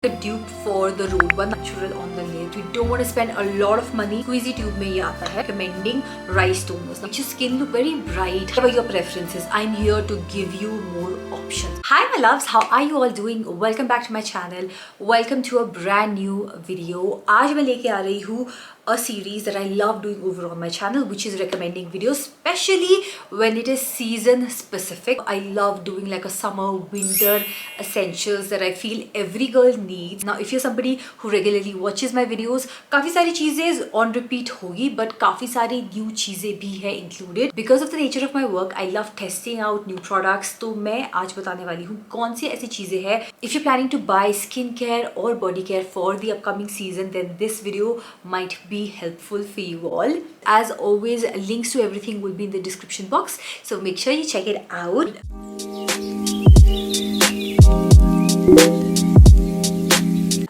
A dupe for the road one, natural on the lip. You don't want to spend a lot of money. Squeezy tube में ये आता है recommending rice toners. Makes your skin look very bright. Whatever your preferences, I'm here to give you more options. Hi my loves, how are you all doing? Welcome back to my channel. Welcome to a brand new video. आज मैं लेके आ रही हूँ a series that I love doing over on my channel, which is recommending videos, especially when it is season specific. I love doing like a summer winter essentials that I feel every girl needs. Now if you're somebody who regularly watches my videos, काफी सारी चीजें on repeat होगी, but काफी सारी new चीजें भी है included. Because of the nature of my work, I love testing out new products. तो मैं आज बताने वाली हूँ कौन सी ऐसी चीजें हैं. If you're planning to buy skincare or body care for the upcoming season, then this video might be helpful for you all. As always, links to everything will be in the description box, so make sure you check it out.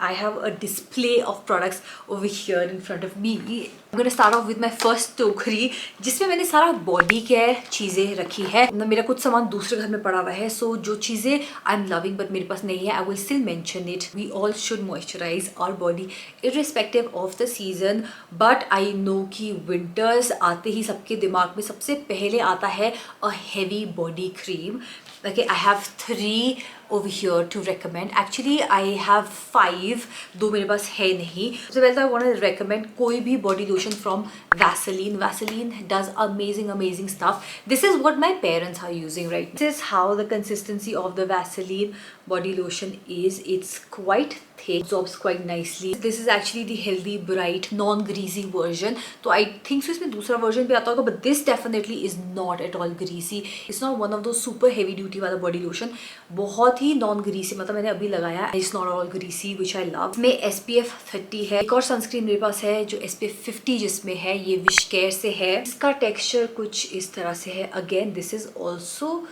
I have a display of products over here in front of me. I'm gonna start off with my first टोकरी जिसमें मैंने सारा body care चीज़ें रखी है. मेरा कुछ सामान दूसरे घर में पड़ा हुआ है, so जो चीज़ें I'm loving but मेरे पास नहीं है, I will still mention it. We all should moisturize our body irrespective of the season. But I know कि winters आते ही सबके दिमाग में सबसे पहले आता है a heavy body cream. Okay, I have 3 over here to recommend. Actually, I have 5. दो मेरे पास है नहीं. So well, I want to recommend कोई भी body lotion from Vaseline. Vaseline does amazing stuff. This is what my parents are using right now. This is how the consistency of the Vaseline body lotion is. It's quite thick, absorbs quite nicely. This is actually the healthy, bright, non-greasy version. तो I think so इसमें दूसरा version भी आता होगा, but this definitely is not at all greasy. It's not one of those super heavy duty वाला body lotion. बहुत ही non-greasy, मतलब मैंने अभी लगाया. It's not all greasy, which I love. इसमें SPF 30 है. एक और sunscreen मेरे पास है जो SPF 50 जिसमें है. ये Wishcare से है. इसका texture कुछ इस तरह से है. Again, this is also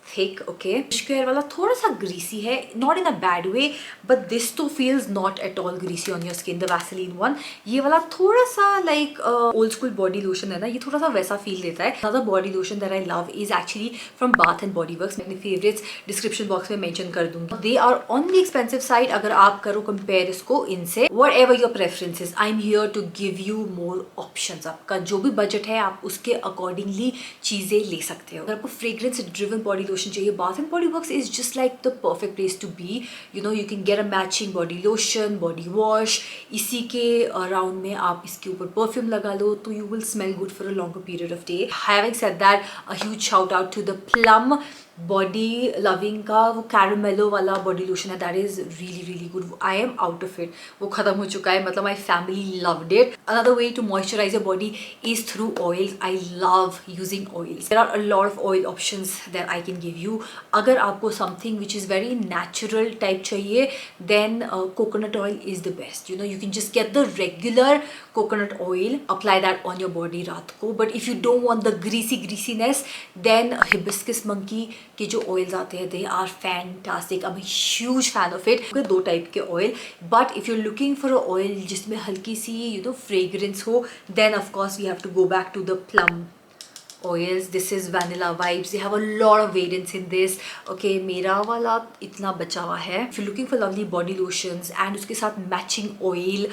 thick. Okay, Wishcare वाला थोड़ा सा greasy है, not in a bad way, but this too feels not at all greasy on your skin. The Vaseline one, ये वाला थोड़ा सा like old school body lotion है ना, ये थोड़ा सा वैसा feel देता है. Another body lotion that I love is actually from Bath and Body Works. मैं अपने favorites description box में mention कर दूँगी. They are on the expensive side. अगर आप करो compare इसको इनसे, whatever your preferences, I'm here to give you more options. आपका जो भी budget है आप उसके accordingly चीज़ें ले सकते हो. अगर आपको fragrance driven body lotion चाहिए, Bath and Body Works is just like the perfect place to be. You know, you can get a matching body lotion, body wash. इसी के around में आप इसके ऊपर perfume लगा लो तो you will smell good for a longer period of day. Having said that, a huge shout out to the Plum body loving का वो कैरामेलो वाला बॉडी लोशन है. That is really good. I am out of it, वो खत्म हो चुका है. मतलब my family loved it. Another way to moisturise your body is through oils. I love using oils. There are a lot of oil options that I can give you. अगर आपको something which is very natural type चाहिए, then coconut oil is the best. You know, you can just get the regular coconut oil, apply that on your body रात को. But if you don't want the greasiness, then hibiscus मंकी के जो oils आते हैं, they are fantastic. I am huge fan of it. 2 type के oil, but if you are looking for a oil जिसमें हल्की सी यू नो फ्रेग्रेंस हो, then of course we have to go back to the Plum oils. This is vanilla vibes. They have a lot of variants in this. Okay, मेरा वाला इतना बचा हुआ है. If you're looking for lovely body lotions and उसके साथ matching oil,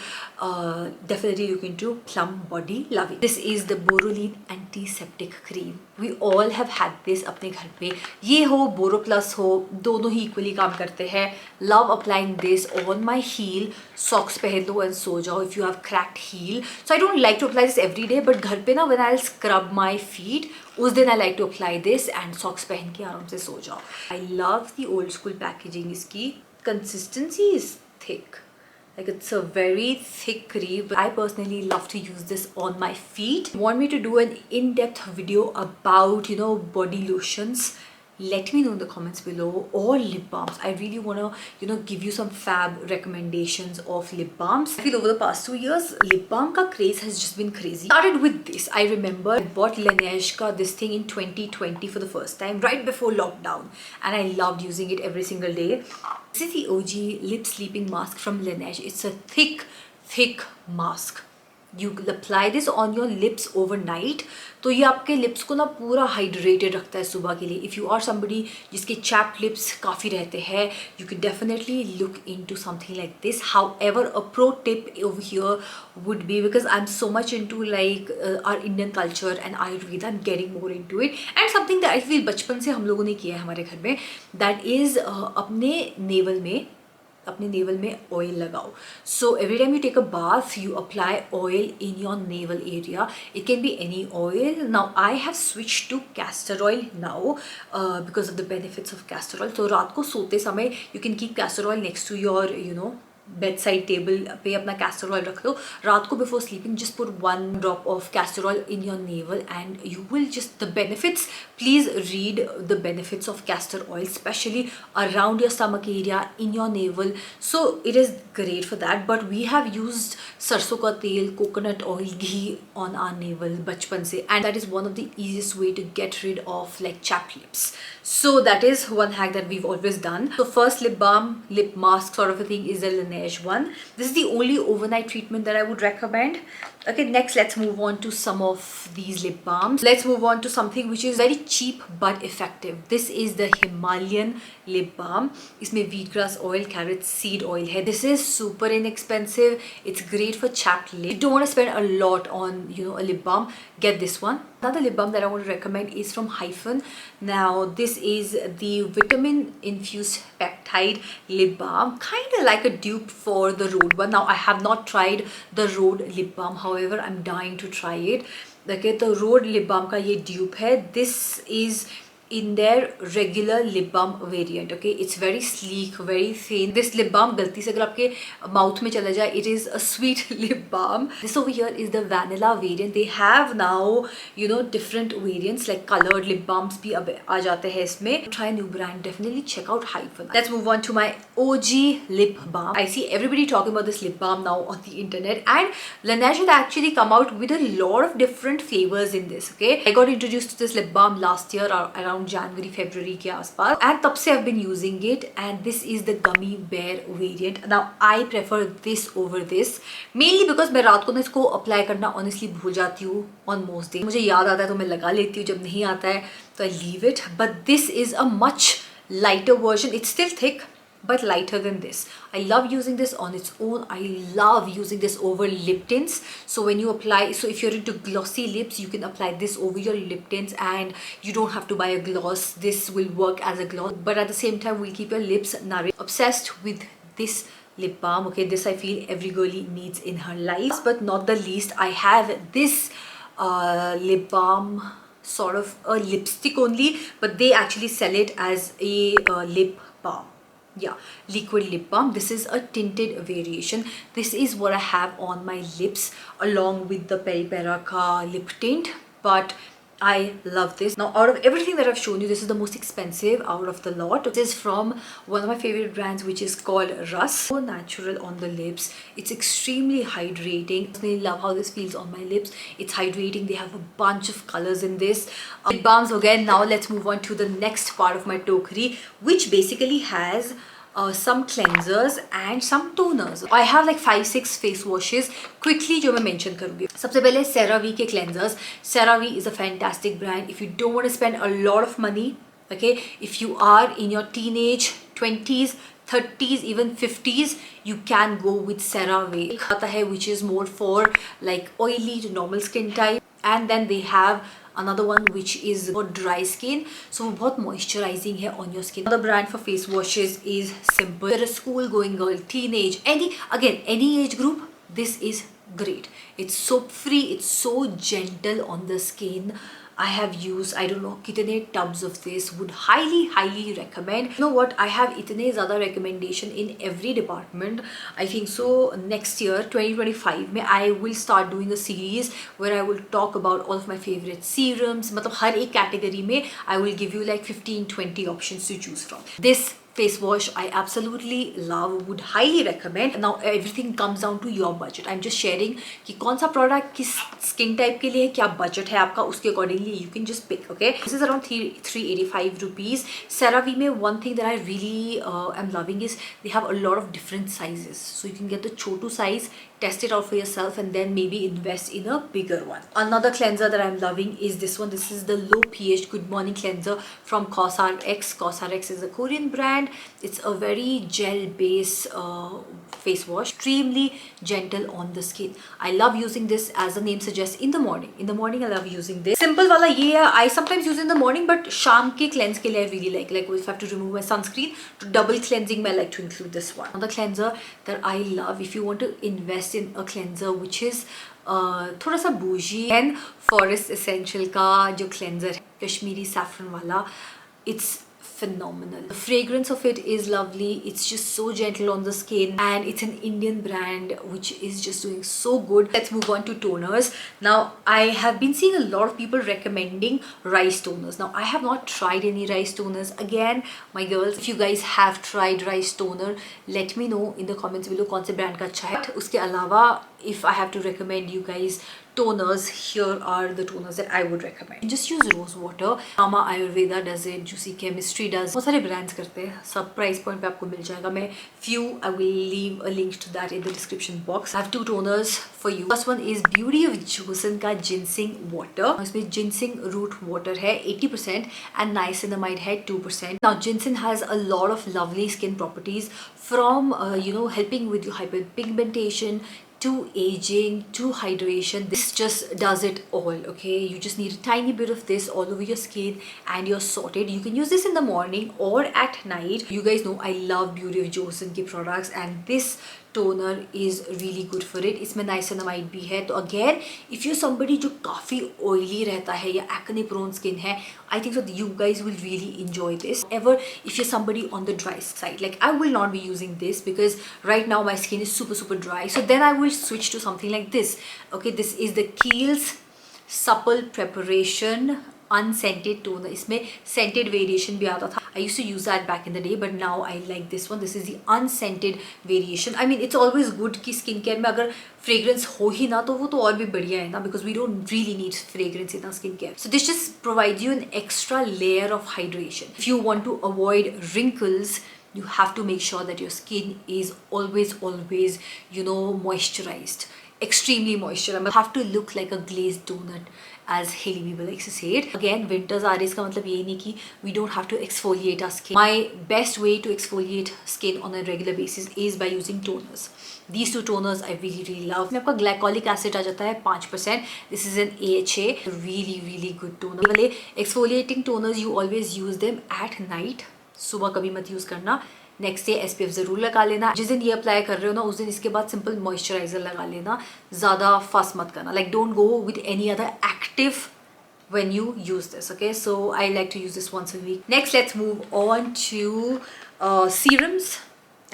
definitely look into Plum Body Loving. This is the Boroline antiseptic cream. We all have had this अपने घर पे. ये हो बोरो प्लस हो, दोनों ही इक्वली काम करते हैं. Love applying this on my heel. Socks पहन लो and सो जाओ if you have cracked heel. So I don't like to apply this every day, but घर पे ना when I'll scrub my feet, उस दिन I like to apply this and socks पहन के आराम से सो जाओ. I love the old school packaging. इसकी consistency is thick. Like it's a very thick cream. I personally love to use this on my feet. Want me to do an in-depth video about, you know, body lotions? Let me know in the comments below. Or lip balms. I really want to, you know, give you some fab recommendations of lip balms. I feel over the past 2 years, lip balm ka craze has just been crazy. Started with this. I remember I bought Laneige ka this thing in 2020 for the first time, right before lockdown. And I loved using it every single day. This is the OG lip sleeping mask from Laneige. It's a thick mask. You apply this on your lips overnight, तो ये आपके lips को ना पूरा hydrated रखता है सुबह के लिए. इफ़ यू आर समबडी जिसके चैप्ड लिप्स काफ़ी रहते हैं, you can definitely look into something like this. However a pro tip over here would be, because I'm so much into like our Indian culture and Ayurveda, I'm getting more into it, and something that I feel बचपन से हम लोगों ने किया है हमारे घर में, that is अपने नेवल में ऑयल लगाओ. So every time you take a bath you apply oil in your navel area. It can be any oil. Now I have switch to castor oil now because of the benefits of castor oil. तो रात को सोते समय you can keep castor oil next to your bed side table पे अपना castor oil रख दो. रात को before sleeping just put 1 drop of castor oil in your navel and you will just the benefits. Please read the benefits of castor oil specially around your stomach area in your navel. So it is great for that. But we have used सरसों का तेल, coconut oil, ghee on our navel बचपन से, and that is one of the easiest way to get rid of like chapped lips. So that is one hack that we've always done. So first lip balm, lip mask sort of a thing is the Laneige one. This is the only overnight treatment that I would recommend. Okay, next let's move on to some of these lip balms. Let's move on to something which is very cheap but effective. This is the Himalayan lip balm. इसमें wheatgrass oil, carrot seed oil है. This is super inexpensive. It's great for chapped lips. You don't want to spend a lot on a lip balm. Get this one. Another lip balm that I want to recommend is from Hyphen. Now this is the vitamin infused peptide lip balm, kind of like a dupe for the Rhode one. Now I have not tried the Rhode lip balm, however I'm dying to try it. Okay, the Rhode lip balm का ये dupe है. This is in their regular lip balm variant. Okay, it's very sleek, very thin. This lip balm गलती से अगर आपके mouth में चला जाए, it is a sweet lip balm. This over here is the vanilla variant. They have now different variants like colored lip balms भी अब आ जाते हैं इसमें. Try a new brand, definitely check out Hyphen. Let's move on to my OG lip balm. I see everybody talking about this lip balm now on the internet, and Laneige had actually come out with a lot of different flavors in this. Okay, I got introduced to this lip balm last year around January, February के आसपास, and तब से I've been using it, and this is the gummy bear variant. Now I prefer this over this mainly because मैं रात को ना इसको apply करना honestly भूल जाती हूँ on most days. मुझे याद आता है तो मैं लगा लेती हूँ, जब नहीं आता है तो I leave it. But this is a much lighter version. It's still thick but lighter than this. I love using this on its own. I love using this over lip tints. So when you apply, so if you're into glossy lips, you can apply this over your lip tints and you don't have to buy a gloss. This will work as a gloss, but at the same time will keep your lips nourished. Obsessed with this lip balm. Okay, this I feel every girlie needs in her life. Last but not the least, I have this lip balm, sort of a lipstick only, but they actually sell it as a lip balm. Yeah, liquid lip balm. This is a tinted variation. This is what I have on my lips along with the Peri Pera lip tint, but I love this. Now out of everything that I've shown you, this is the most expensive out of the lot. This is from one of my favorite brands, which is called Russ. So natural on the lips. It's extremely hydrating. I really love how this feels on my lips. It's hydrating. They have a bunch of colors in this. Lip balms again. Now let's move on to the next part of my tokri, which basically has some cleansers and some toners. I have like 5-6 face washes quickly जो मैं mention करूँगी. सबसे पहले CeraVe के cleansers. CeraVe is a fantastic brand. If you don't want to spend a lot of money, okay, if you are in your teenage 20s, 30s, even 50s, you can go with CeraVe. आता है which is more for like oily to normal skin type, and then they have another one which is for dry skin, so वो बहुत moisturizing है on your skin. Another brand for face washes is Simple. You're a school going girl, teenage, any age group, this is great. It's soap free, it's so gentle on the skin. I have used I don't know कितने tubs of this. Would highly recommend. You know what, I have इतने ज़्यादा recommendation in every department. I think so next year 2025 में I will start doing a series where I will talk about all of my favorite serums. मतलब हर एक category में I will give you like 15-20 options to choose from. This face wash I absolutely love, would highly recommend. Now everything comes down to your budget. I'm just sharing कि कौन सा product किस skin type के लिए, क्या budget है आपका, उसके accordingly you can just pick. Okay, this is around 385 rupees. CeraVe में one thing that I really am loving is they have a lot of different sizes, so you can get the chotu size, test it out for yourself, and then maybe invest in a bigger one. Another cleanser that I'm loving is this one. This is the low pH Good Morning Cleanser from COSRX. COSRX is a Korean brand. It's a very gel base face wash, extremely gentle on the skin. I love using this, as the name suggests, in the morning. In the morning I love using this. Simple wala ye hai, I sometimes use in the morning, but sham ke cleanse ke liye I really like if I have to remove my sunscreen, to double cleansing I like to include this one. Another cleanser that I love, if you want to invest in a cleanser which is थोड़ा सा bougie, and Forest Essential का जो cleanser है Kashmiri saffron वाला, it's phenomenal. The fragrance of it is lovely. It's just so gentle on the skin, and it's an Indian brand which is just doing so good. Let's move on to toners. Now I have been seeing a lot of people recommending rice toners. Now I have not tried any rice toners. Again, my girls, if you guys have tried rice toner, let me know in the comments below कौन से brand का अच्छा है. उसके अलावा if I have to recommend you guys toners, here are the toners that I would recommend. Just use rose water. Mama Ayurveda does it, Juicy Chemistry does. बहुत सारे brands करते हैं, सब price point पे आपको मिल जाएगा. मैं few I will leave a link to that in the description box. I have two toners for you. First one is Beauty of Joseon का ginseng water. इसमें ginseng root water है 80% and niacinamide है 2%. Now ginseng has a lot of lovely skin properties, from helping with your hyperpigmentation to aging to hydration. This just does it all. Okay, you just need a tiny bit of this all over your skin and you're sorted. You can use this in the morning or at night. You guys know I love Beauty of Joseon के products, and this toner is really good for it. इसमें niacinamide भी है. तो again, if you're somebody जो काफ़ी oily रहता है या acne prone skin है, I think so you guys will really enjoy this. However, if you're somebody on the dry side, like I will not be using this because right now my skin is super dry. So then I will switch to something like this. Okay, this is the Kiehl's Supple Preparation unscented toner. इसमें scented variation भी आता था. I used to use that back in the day, but now I like this one. This is the unscented variation. I mean, it's always good कि skin care में अगर fragrance हो ही ना तो वो तो और भी बढ़िया है ना, because we don't really need fragrance in our skin care. So this just provides you an extra layer of hydration. If you want to avoid wrinkles, you have to make sure that your skin is always moisturized, extremely moisturized. You have to look like a glazed donut, as Hailey Bieber likes to say it. Again, winters are इसका मतलब ये नहीं कि we don't have to exfoliate our skin. My best way to exfoliate skin on a regular basis is by using toners. These two toners I really love. इसमें आपका glycolic acid आ जाता है 5%. This is an AHA, really good toner. वाले exfoliating toners you always use them at night. सुबह कभी मत use करना. Next day SPF ज़रूर लगा लेना. जिस दिन ये अप्लाई कर रहे हो ना, उस दिन इसके बाद सिंपल मॉइस्चराइजर लगा लेना. ज़्यादा फस मत करना. Like don't go with any other active when you use this. Okay, so I like to use this once a week. Next, let's move on to serums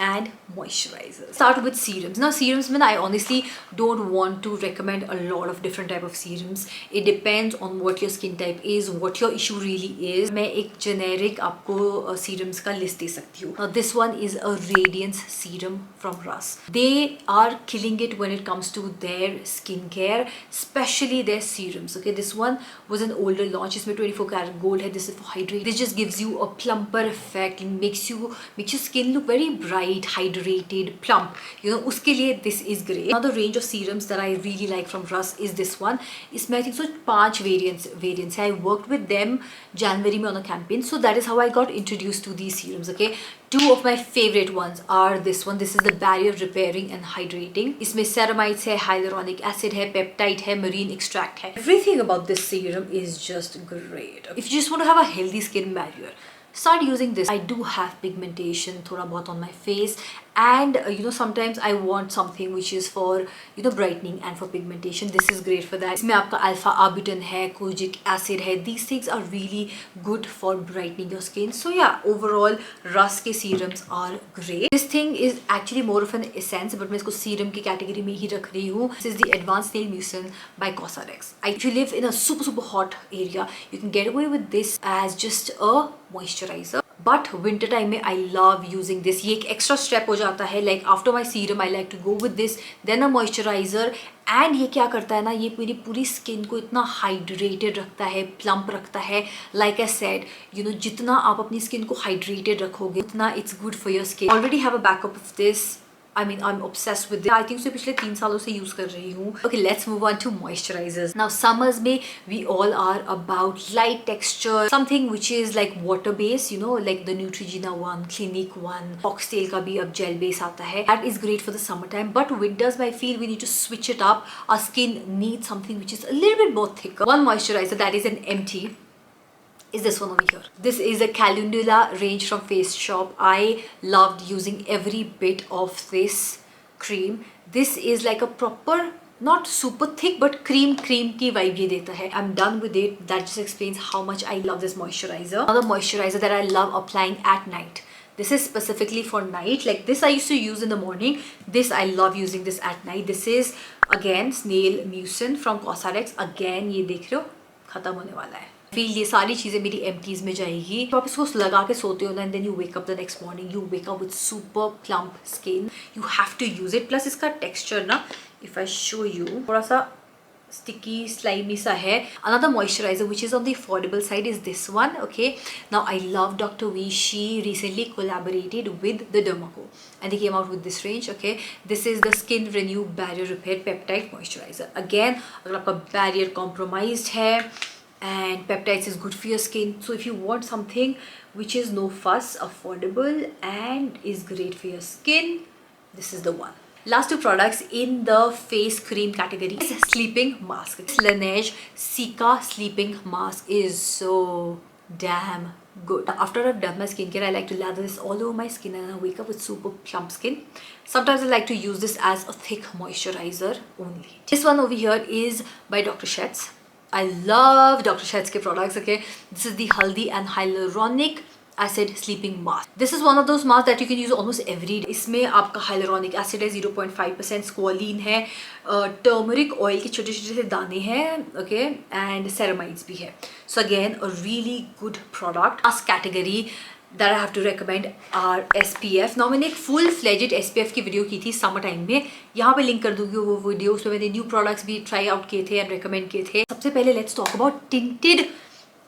and moisturizers. Start with serums. Now serums में I honestly don't want to recommend a lot of different type of serums. It depends on what your skin type is, what your issue really is. मैं एक generic आपको serums का list दे सकती हूँ. Now this one is a Radiance serum from Russ. They are killing it when it comes to their skincare, especially their serums. Okay, this one was an older launch. इसमें 24 karat gold है. This is for hydrate. This just gives you a plumper effect. It makes your skin look very bright, hydrated, plump. उसके लिए this is great. Another range of serums that I really like from Russ is this one. इसमें I think so 5 variants है. I worked with them January में on a campaign, so that is how I got introduced to these serums. Okay, two of my favorite ones are this one. This is the barrier repairing and hydrating. इसमें ceramides है, hyaluronic acid है, peptide है, marine extract है. Everything about this serum is just great. If you just want to have a healthy skin barrier, start using this. I do have pigmentation थोड़ा बहुत on my face, and sometimes I want something which is for brightening and for pigmentation. This is great for that. इसमें आपका alpha arbutin है, kojic acid है. These things are really good for brightening your skin. So yeah, overall Russ के serums are great. This thing is actually more of an essence, but मैं इसको serum की category में ही रख रही हूँ. This is the Advanced Nail Mucin by COSRX. If you live in a super hot area, you can get away with this as just a moisturizer. But winter time में आई love using this. ये एक extra step हो जाता है. Like after my serum I like to go with this, then a moisturiser. And ये क्या करता है ना, ये मेरी पूरी स्किन को इतना हाइड्रेटेड रखता है, प्लम्प रखता है. Like I said, you know, जितना आप अपनी स्किन को हाइड्रेटेड रखोगे उतना it's good for your skin. Already have a backup of this. I mean, I'm obsessed with it. I think so पिछले 3 सालों से यूज कर रही हूँ. Okay, let's move on to moisturizers. Now summers में we all are about light texture, something which is like water based, you know, like the Neutrogena one, Clinique one, Oxtail का भी अब gel base आता है. That is great for the summertime. But winters, I feel we need to switch it up. Our skin needs something which is a little bit more thicker. One moisturizer that is an empty is this one over here. This is a Calendula range from Face Shop. I loved using every bit of this cream. This is like a proper, not super thick but cream की vibe ये देता है. I'm done with it. That just explains how much I love this moisturizer. Another moisturizer that I love applying at night. This is specifically for night. Like this I used to use in the morning. This I love using this at night. This is again Snail Mucin from Cosrx. Again ये देख रहे हो खत्म होने वाला है. Feel ये सारी चीज़ें मेरी एम्प्टीज में जाएगी. तो आप इसको लगा के सोते हो ना, and then you wake up the next morning, you wake up with super plump skin. You have to use it. Plus इसका टेक्सचर ना, इफ आई शो यू, थोड़ा सा sticky slimy सा है. Another moisturizer which is on the affordable side is this one. Okay, now I love Dr. V. She recently collaborated with the Dermaco and they came out with this range. Okay, this is the Skin Renew Barrier Repair Peptide Moisturizer. Again, अगर आपका barrier compromised है and peptides is good for your skin, so if you want something which is no fuss, affordable and is great for your skin, this is the one. Last two products in the face cream category is sleeping mask. Laneige Cica sleeping mask is so damn good. After I've done my skincare, I like to lather this all over my skin and I wake up with super plump skin. Sometimes I like to use this as a thick moisturizer only. This one over here is by Dr. Sheth's. I love Dr. Sheth's के products. Okay, this is the Haldi and Hyaluronic Acid Sleeping Mask. This is one of those masks that you can use almost every day. इसमें आपका hyaluronic acid है, 0.5% squalene है, turmeric oil के छोटे छोटे से दाने हैं, okay, and ceramides भी है. So again, a really good product. Last category that I have to recommend are SPF. Now मैंने एक full fledged SPF की वीडियो की थी समर टाइम में, यहाँ पे लिंक कर दूंगी वो वीडियो. उसमें मैंने न्यू प्रोडक्ट्स भी ट्राई आउट किए थे एंड रिकमेंड किए थे. सबसे पहले let's talk about tinted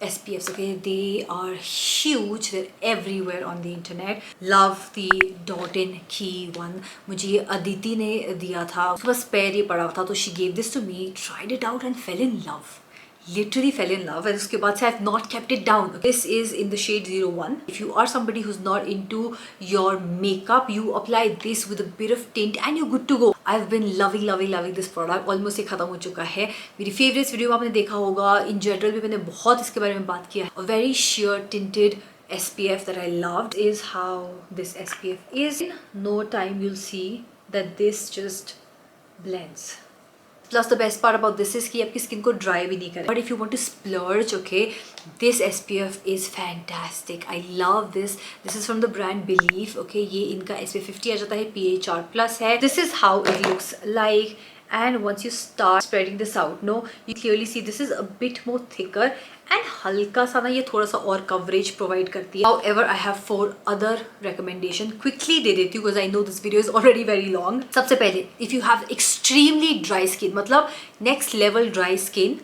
SPFs. Okay, they are huge. They're everywhere on the internet. Love the Dot & Key one. मुझे ये अदिति ने दिया था. उसके पास पैर ये पड़ा था, तो she gave this to me. Tried it out and fell in love. Literally fell in love, and उसके बाद से I have not kept it down. This is in the shade 01. If you are somebody who's not into your makeup, you apply this with a bit of tint and you're good to go. I've been loving this product. Almost ये खत्म हो चुका है. मेरी favorites video में आपने देखा होगा. In general भी मैंने बहुत इसके बारे में बात किया है. A very sheer tinted SPF that I loved is how this SPF is. In no time you'll see that this just blends. Plus the best part about this is कि आपकी स्किन को ड्राई भी नहीं करे. But if you want to splurge, okay, this SPF is fantastic. I love this. This is from the brand Believe. Okay, ये इनका SPF 50 आ जाता है, PHR+ है. This is how it looks like. And once you start spreading this out, no, you clearly see this is a bit more thicker and हल्का सा ना ये थोड़ा सा और coverage provide करती है. However, I have 4 other recommendation. Quickly दे देती हूँ because I know this video is already very long. सबसे पहले, if you have extremely dry skin, मतलब next level dry skin,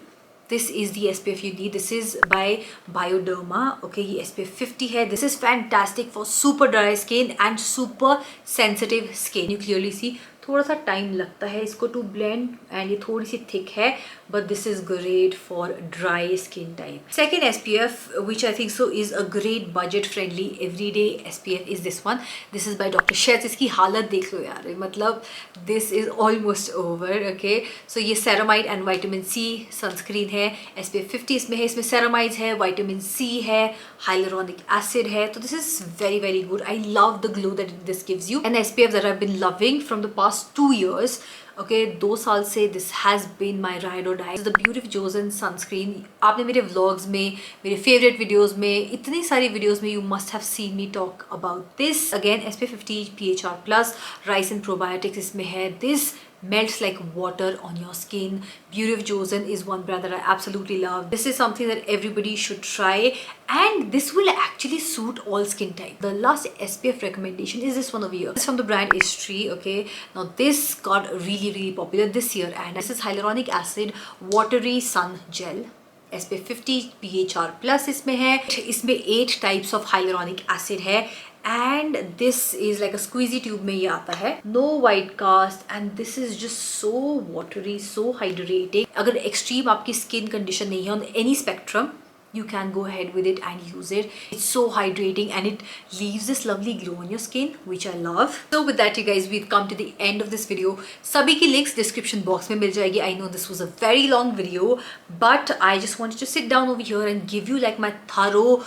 this is the SPF you need. This is by Bioderma. Okay, ये SPF 50 है. This is fantastic for super dry skin and super sensitive skin. You clearly see थोड़ा सा time लगता है इसको to blend and ये थोड़ी सी थिक है, but this is great for dry skin type. Second SPF which I think so is a great budget friendly everyday SPF is this one. This is by doctor Sheth. इसकी हालत देख लो यार, मतलब this is almost over. Okay, so ये ceramide and vitamin C sunscreen है. SPF 50 इसमें है. इसमें सेरामाइड्स है, विटामिन सी है, हाइलुरोनिक एसिड है. तो this is very good. I love the glow that this gives you. And SPF that I have been loving from the past 2 years. Okay, 2 साल से this has been my ride or die. This is the Beauty Josen sunscreen. आपने मेरे vlogs में, मेरे favorite videos में, इतनी सारी videos में you must have seen me talk about this. Again, SPF 50 PHR+, rice and probiotics इसमें है. This melts like water on your skin. Beauty of Joseon is one brand that I absolutely love. This is something that everybody should try, and this will actually suit all skin type. The last SPF recommendation is this one over here. This is from the brand Istri. Okay, now this got really popular this year, and this is hyaluronic acid watery sun gel. SPF 50 PHR plus इसमें है. इसमें 8 types of hyaluronic acid है, and this is like a squeezy tube में ये आता है. No white cast, and this is just so watery, so hydrating. अगर extreme आपकी skin condition नहीं है on any spectrum, you can go ahead with it and use it. It's so hydrating and it leaves this lovely glow on your skin, which I love. So with that, you guys, we've come to the end of this video. सभी की links description box में मिल जाएगी. I know this was a very long video, but I just wanted to sit down over here and give you like my thorough,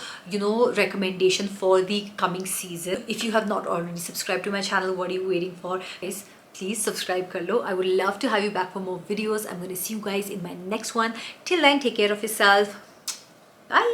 recommendation for the coming season. If you have not already subscribed to my channel, what are you waiting for? Guys, please subscribe kar lo. I would love to have you back for more videos. I'm going to see you guys in my next one. Till then, take care of yourself. Bye.